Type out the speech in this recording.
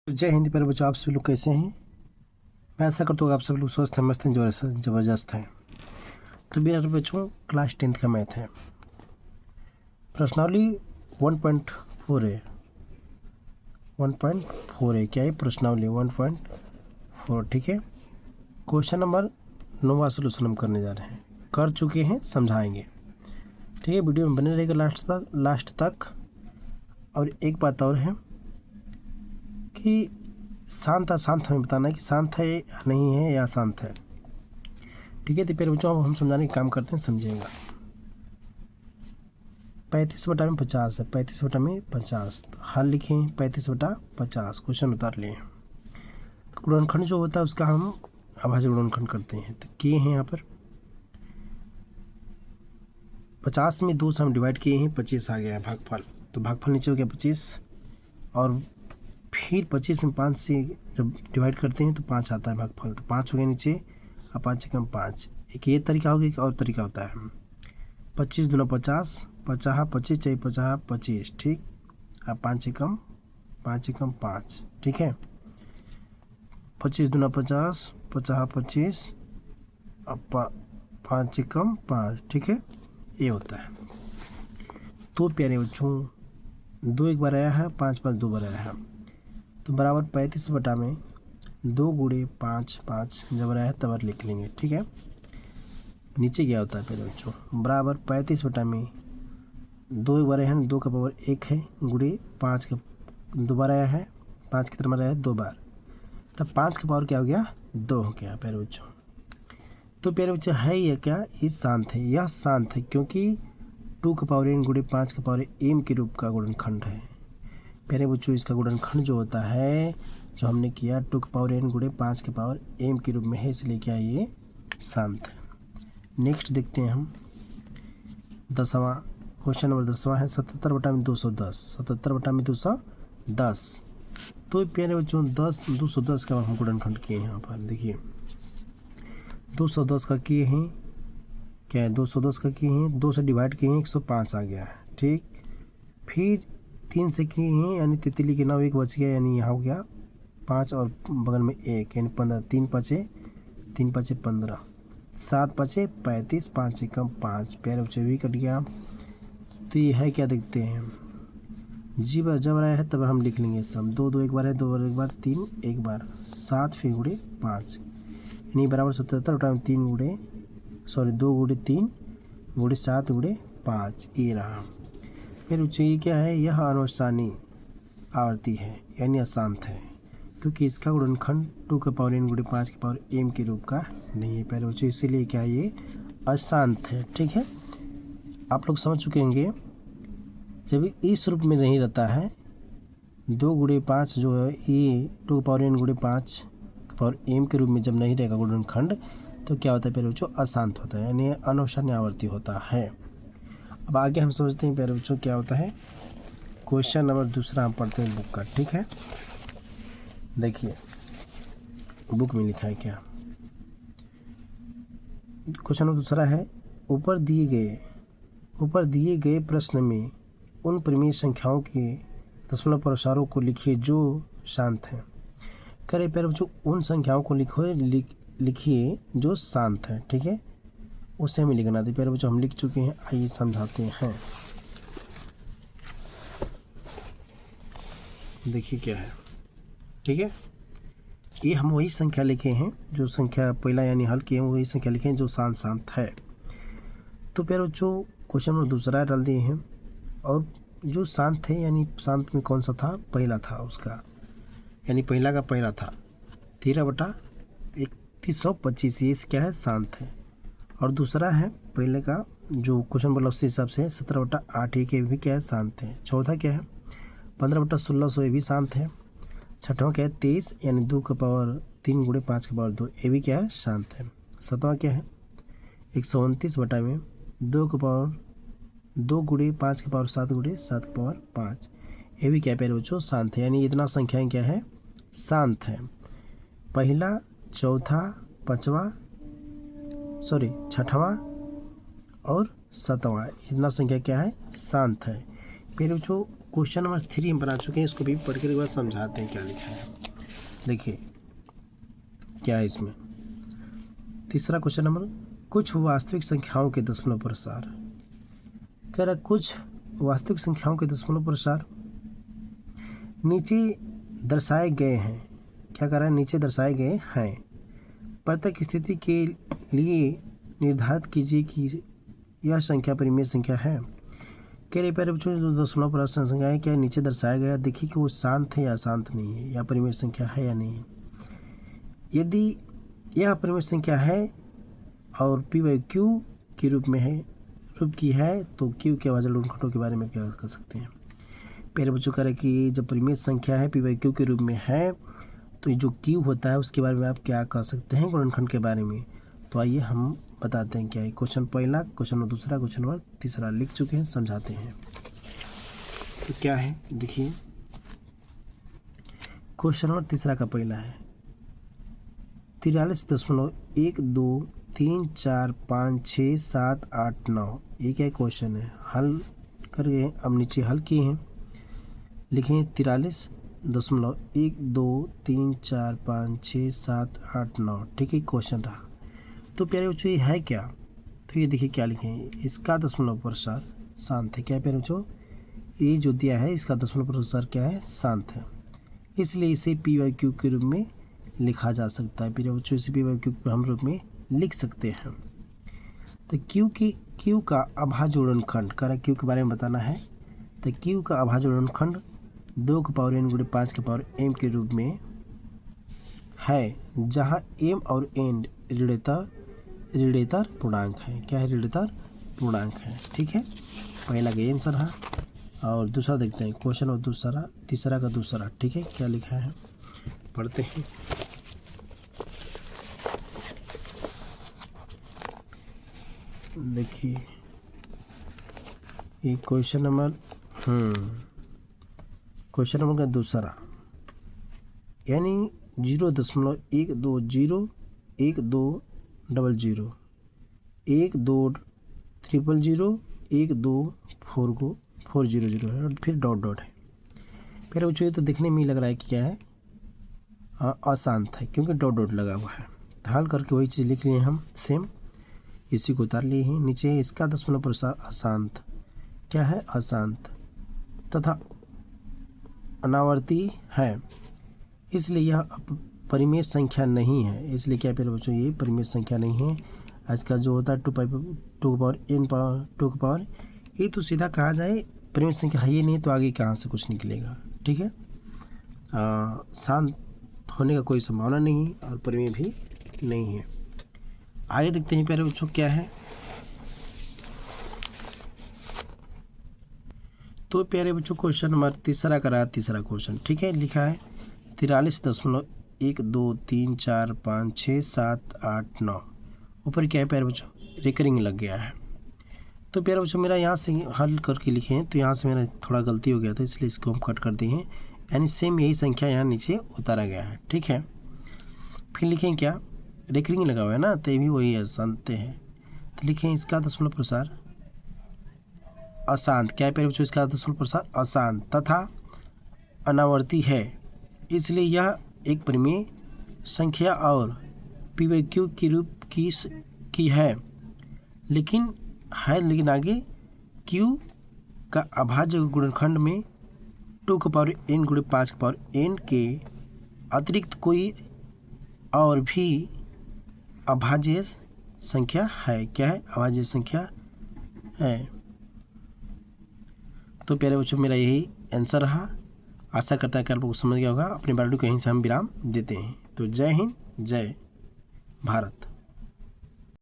जय हिंद प्यारे बच्चों, आप सभी लोग कैसे हैं। मैं आशा करता हूँ आप सब लोग स्वस्थ हैं, मस्त हैं, ज़बरदस्त हैं। तो मेरे बच्चों क्लास 10th का मैथ है, प्रश्नावली 1.4 है। 1.4 है क्या है प्रश्नावली 1.4, ठीक है। क्वेश्चन नंबर 9वां सोल्यूशन हम करने जा रहे हैं, कर चुके हैं, समझाएंगे, ठीक है। वीडियो में बने रहेगा लास्ट तक। और एक बात और है कि शांत हमें बताना है कि शांत है या नहीं है या शांत है, ठीक है। तो प्यारे बच्चों अब हम समझाने का काम करते हैं, समझिएगा। 35/50 है, 35/50 हल लिखें। 35/50 क्वेश्चन उतार लिए। तो गुणनखंड जो होता है उसका हम अभाज्य गुणनखंड करते हैं, तो किए हैं यहाँ पर 50 में 2 से हम डिवाइड किए हैं, 25 आ गया है भागफल। तो भागफल नीचे हो गया 25, और फिर 25 में 5 से जब डिवाइड करते हैं तो 5 आता है भागफल। तो 5 हो गया नीचे, और 5 से कम 5। एक ये तरीका हो गया, एक और तरीका होता है 25 दूना 50, 50 25 चाहिए, 50 25, ठीक। अब 5 से कम 5, ठीक है। 25 दूना 50, 50 25, अब 5 से कम 5, ठीक है। ये होता है। तो प्यारे बच्चों 2 एक बार आया है, 5 5 2 बार आया है, तो बराबर 35 में 2 गुणे 5 5 जब आया है तब लिख लेंगे, ठीक है। नीचे क्या होता है प्यारे बच्चों, बराबर 35 में 2 एक बार आया है, 2 का पावर 1 है, गुणे 5 का 2 बार आया है, 5 की तरफ आया है 2 बार, तब 5 का पावर क्या हो गया 2 हो गया प्यारे बच्चों। तो प्यारे बच्चों है यह क्या, ये शांत है, यह शांत है क्योंकि 2 का पावर n गुणे 5 का पावर m के रूप का गुणनखंड है। प्यारे बच्चों इसका गुणनखंड जो होता है, जो हमने किया 2 का पावर n गुणे 5 के पावर m के रूप में है, इसलिए क्या ये शांत है। नेक्स्ट देखते हैं हम 10वां क्वेश्चन नंबर 10वां है 77/210। 77/210। तो प्यारे बच्चों 210 का हम गुणनखंड किए हैं। यहाँ पर देखिए 210 का किए हैं, क्या है 210 का किए हैं, 2 से डिवाइड किए हैं, 105 आ गया है, ठीक। फिर 3 से किए हैं, यानी तितली के नाव 1 बच गया, यानी यहाँ हो गया 5 और बगल में 1, यानी 15। 3 5 15, 7 5 35, 5 से कम 5, प्यारे बच्चे भी कट गया। तो ये है क्या देखते हैं, जी बार जब आया है तब हम लिख लेंगे सब। 2 2 एक बार है, 2 बार एक बार, 3 एक बार, 7 फिर गुणे 5, यानी बराबर 77/3 गुणे 2 गुणे 3 गुणे 7 गुणे 5, ये रहा। फिर ये क्या है, यह अनुसानी आवर्ती है, यानी अशांत है, क्योंकि इसका गुणनखंड 2 का पावर n गुणे 5 के पावर m के रूप का नहीं है प्यारे बच्चों, इसीलिए क्या ये अशांत है, ठीक है। आप लोग समझ चुके होंगे, जब इस रूप में नहीं रहता है 2 गुणे 5 जो है, ये 2 का पावर n गुणे 5 के पावर m के रूप में जब नहीं रहेगा गुणनखंड, तो क्या होता है प्यारे बच्चों, अशांत होता है, यानी अनुसानी आवर्ती होता है। अब आगे हम समझते हैं प्यारे बच्चों क्या होता है। क्वेश्चन नंबर दूसरा हम पढ़ते हैं बुक का, ठीक है। देखिए बुक में लिखा है क्या, क्वेश्चन नंबर दूसरा है, ऊपर दिए गए प्रश्न में उन परिमेय संख्याओं के दशमलव प्रसारों को लिखिए जो शांत हैं। करे प्यारे बच्चों उन संख्याओं को लिखिए जो शांत है, ठीक है। उसे हमें लिखना था प्यारे बच्चों, हम लिख चुके हैं, आइए समझाते हैं। देखिए क्या है, ठीक है। ये हम वही संख्या लिखे हैं जो संख्या पहला यानी हल किए हैं, वही संख्या लिखे हैं जो शांत है। तो प्यारे बच्चों क्वेश्चन नंबर दूसरा डाल दिए हैं, और जो शांत है यानी शांत में कौन सा था, पहला था उसका, यानी पहला का पहला था 13/3125, ये क्या है शांत है। और दूसरा है पहले का जो क्वेश्चन बोला उसके हिसाब से 17/8, ये भी क्या है शांत है। चौथा क्या है 15/1600, ये भी शांत है। छठवां क्या है 23, यानी 2 का पावर 3 गुणे 5 का पावर 2, ये भी क्या है शांत है। सातवां क्या है 129 में 2 का पावर 2 गुणे 5 का पावर 7 गुणे 7 का पावर 5, ये भी क्या प्यारे बच्चों शांत है, यानी इतना संख्याएं क्या है शांत है। पहला, चौथा, छठवां और 7वां, इतना संख्या क्या है शांत है। फिर बच्चों क्वेश्चन नंबर 3 हम बना चुके हैं, इसको भी पढ़ कर एक बार समझाते हैं क्या लिखा है। देखिए क्या है इसमें। तीसरा क्वेश्चन नंबर, कुछ वास्तविक संख्याओं के दशमलव प्रसार। कह रहा कुछ वास्तविक संख्याओं के दशमलव प्रसार नीचे दर्शाए गए हैं। क्या कर रहा है, नीचे दर्शाए गए हैं। प्रत्येक स्थिति के लिए निर्धारित कीजिए कि यह संख्या परिमेय संख्या है। कह रहे प्यारे बच्चों, जो दशमलव प्रसार संख्या है क्या नीचे दर्शाया गया, देखिए कि वो शांत है या शांत नहीं है, या परिमेय संख्या है या नहीं है। यदि यह परिमेय संख्या है और पी बाई क्यू के रूप में है, रूप की है, तो क्यू के अभाज्य गुणनखंडों के बारे में क्या कर सकते हैं। प्यारे बच्चों कह रहे कि जब परिमेय संख्या है पी बाई क्यू के रूप में है, तो जो क्यू होता है उसके बारे में आप क्या कह सकते हैं गुणनखंड के बारे में। तो आइए हम बताते हैं क्या है। क्वेश्चन पहला, क्वेश्चन नंबर दूसरा, क्वेश्चन नंबर तीसरा लिख चुके हैं, समझाते हैं। तो क्या है देखिए, क्वेश्चन नंबर तीसरा का पहला है 43.12345678 ये क्या क्वेश्चन है, हल करके अब नीचे हल किए हैं। लिखें 43.12345678 ठीक है क्वेश्चन रहा। तो प्यारे बच्चों ये है क्या, तो ये देखिए क्या लिखें, इसका दशमलव प्रसार शांत है। क्या है प्यारे बच्चों, ये जो दिया है इसका दशमलव प्रसार क्या है, शांत है, इसलिए इसे पी बाई क्यू के रूप में लिखा जा सकता है। प्यारे बच्चों इसे पी बाई क्यू हम रूप में लिख सकते हैं। तो क्यू का अभाज्य गुणनखंड, कह रहा क्यू के बारे में बताना है। तो क्यू का अभाज्य गुणनखंड 2 की पावर n गुणे 5 की पावर m के रूप में है, जहाँ m और n ऋणेतर पूर्णांक है। क्या है, ऋणेतर पूर्णांक है। ठीक है, पहला का आंसर है। और दूसरा देखते हैं, क्वेश्चन और दूसरा, तीसरा का दूसरा। ठीक है, क्या लिखा है पढ़ते हैं। देखिए ये क्वेश्चन नंबर का दूसरा, यानी 0.120 1200 1200 12400 है और फिर डॉट है। फिर वो चाहिए तो देखने में ही लग रहा है कि क्या है, अशांत है, क्योंकि डॉट लगा हुआ है। तो हल करके वही चीज़ लिख लिए हम सेम, इसी को उतार लिए हैं। नीचे इसका दशमलव प्रसार अशांत, क्या है, अशांत तथा अनावर्ती है, इसलिए यह परिमेय संख्या नहीं है। इसलिए क्या प्यारे बच्चों, ये परिमेय संख्या नहीं है। आज का जो होता है 2 की पावर ये तो सीधा कहा जाए परिमेय संख्या है, ये नहीं तो आगे कहाँ से कुछ निकलेगा। ठीक है, शांत होने का कोई संभावना नहीं है और परिमेय भी नहीं है। आगे देखते हैं प्यारे बच्चों क्या है। तो प्यारे बच्चों क्वेश्चन नंबर तीसरा का रहा, तीसरा क्वेश्चन। ठीक है, लिखा है 43.123456789 ऊपर क्या है प्यारे बच्चों, रिकरिंग लग गया है। तो प्यारे बच्चों मेरा यहाँ से हल करके लिखे हैं, तो यहाँ से मेरा थोड़ा गलती हो गया था, इसलिए इसको हम कट कर दिए हैं, यानी सेम यही संख्या यहाँ नीचे उतारा गया है। ठीक है, फिर लिखें क्या, रिकरिंग लगा हुआ है ना, तो ये भी वही है, शांत है। तो लिखें इसका दशमलव प्रसार अशांत। क्या है प्यारे बच्चों, इसका दशमलव प्रसार अशांत तथा अनावर्ती है, इसलिए यह एक परिमेय संख्या और पी बाई क्यू के रूप की है, लेकिन आगे क्यू का अभाज्य गुणनखंड में 2 की पावर n गुणे 5 की पावर n के अतिरिक्त कोई और भी अभाज्य संख्या है। क्या है, अभाज्य संख्या है। तो प्यारे बच्चों मेरा यही आंसर रहा। आशा करता है कि आप लोग समझ गया होगा। अपने वीडियो को यहीं से हम विराम देते हैं। तो जय हिंद, जय भारत।